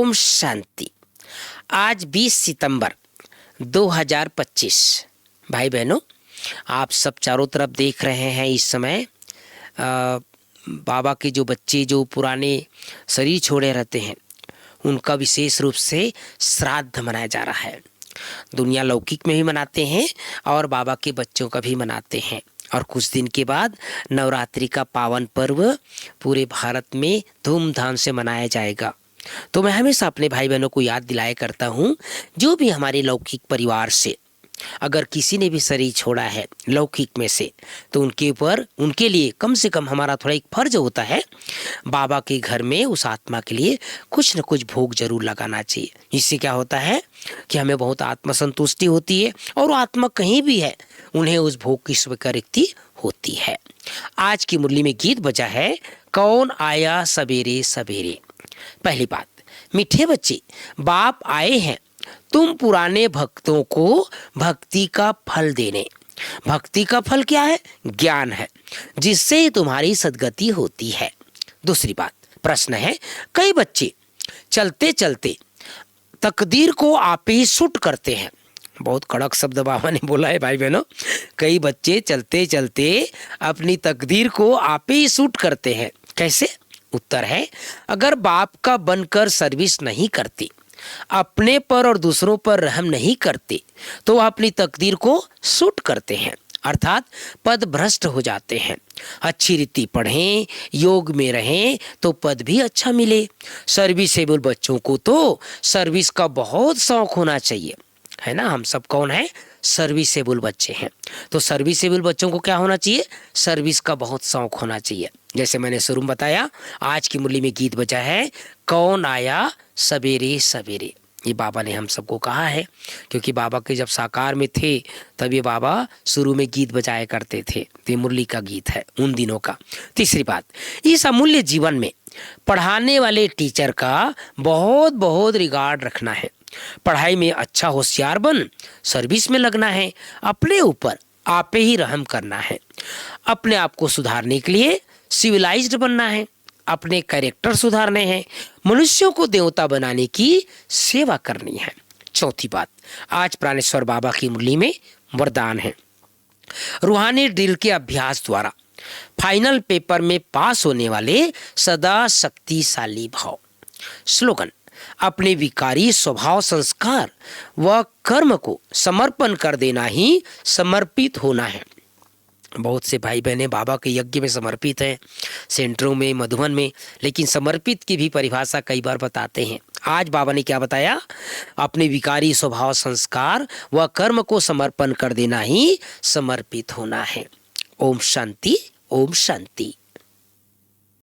ओम शांति। आज 20 सितंबर 2025। भाई बहनों, आप सब चारों तरफ देख रहे हैं इस समय बाबा के जो बच्चे जो पुराने शरीर छोड़े रहते हैं उनका विशेष रूप से श्राद्ध मनाया जा रहा है। दुनिया लौकिक में भी मनाते हैं और बाबा के बच्चों का भी मनाते हैं। और कुछ दिन के बाद नवरात्रि का पावन पर्व पूरे भारत में धूमधाम से मनाया जाएगा। तो मैं हमेशा अपने भाई बहनों को याद दिलाया करता हूँ, जो भी हमारे लौकिक परिवार से अगर किसी ने भी शरीर छोड़ा है लौकिक में से, तो उनके ऊपर उनके लिए कम से कम हमारा थोड़ा एक फर्ज होता है, बाबा के घर में उस आत्मा के लिए कुछ न कुछ भोग जरूर लगाना चाहिए। इससे क्या होता है कि हमें बहुत आत्मसंतुष्टि होती है और वो आत्मा कहीं भी है उन्हें उस भोग की स्वीकृति होती है। आज की मुरली में गीत बजा है, कौन आया सवेरे सवेरे। पहली बात, मीठे बच्चे, बाप आए हैं तुम पुराने भक्तों को भक्ति का फल देने। भक्ति का फल क्या है? ज्ञान है, जिससे तुम्हारी सद्गति होती है। दूसरी बात, प्रश्न है, कई बच्चे चलते चलते तकदीर को आप ही शूट करते हैं। बहुत कड़क शब्द बाबा ने बोला है भाई बहनों। कई बच्चे चलते चलते अपनी तकदीर को आप ही शूट करते हैं। कैसे? उत्तर है, अगर बाप का बनकर सर्विस नहीं करते, अपने पर और दूसरों पर रहम नहीं करते, तो वह अपनी तकदीर को शूट करते हैं, अर्थात पद भ्रष्ट हो जाते हैं। अच्छी रीति पढ़ें, योग में रहें तो पद भी अच्छा मिले। सर्विसेबल बच्चों को तो सर्विस का बहुत शौक होना चाहिए, है ना। हम सब कौन है? सर्विसेबल बच्चे हैं। तो सर्विसेबल बच्चों को क्या होना चाहिए? सर्विस का बहुत शौक होना चाहिए। जैसे मैंने शुरू में बताया, आज की मुरली में गीत बजा है, कौन आया सवेरे सवेरे। ये बाबा ने हम सबको कहा है, क्योंकि बाबा के जब साकार में थे तब ये बाबा शुरू में गीत बजाया करते थे। तो ये मुरली का गीत है उन दिनों का। तीसरी बात, इस अमूल्य जीवन में पढ़ाने वाले टीचर का बहुत बहुत रिगार्ड रखना है। पढ़ाई में अच्छा होशियार बन, सर्विस में लगना है, अपने ऊपर आप ही रहम करना है, अपने आप को सुधारने के लिए सिविलाइज्ड बनना है, अपने कैरेक्टर सुधारने हैं, मनुष्यों को देवता बनाने की सेवा करनी है। चौथी बात, आज प्राणेश्वर बाबा की मुरली में वरदान है, रूहानी ड्रिल के अभ्यास द्वारा फाइनल पेपर में पास होने वाले सदा शक्तिशाली भाव। स्लोगन, अपने विकारी स्वभाव, संस्कार व कर्म को समर्पण कर देना ही समर्पित होना है। बहुत से भाई बहनें बाबा के यज्ञ में समर्पित हैं, सेंटरों में, मधुबन में, लेकिन समर्पित की भी परिभाषा कई बार बताते हैं। आज बाबा ने क्या बताया? अपने विकारी स्वभाव, संस्कार व कर्म को समर्पण कर देना ही समर्पित होना है। ओम शांति, ओम शांति।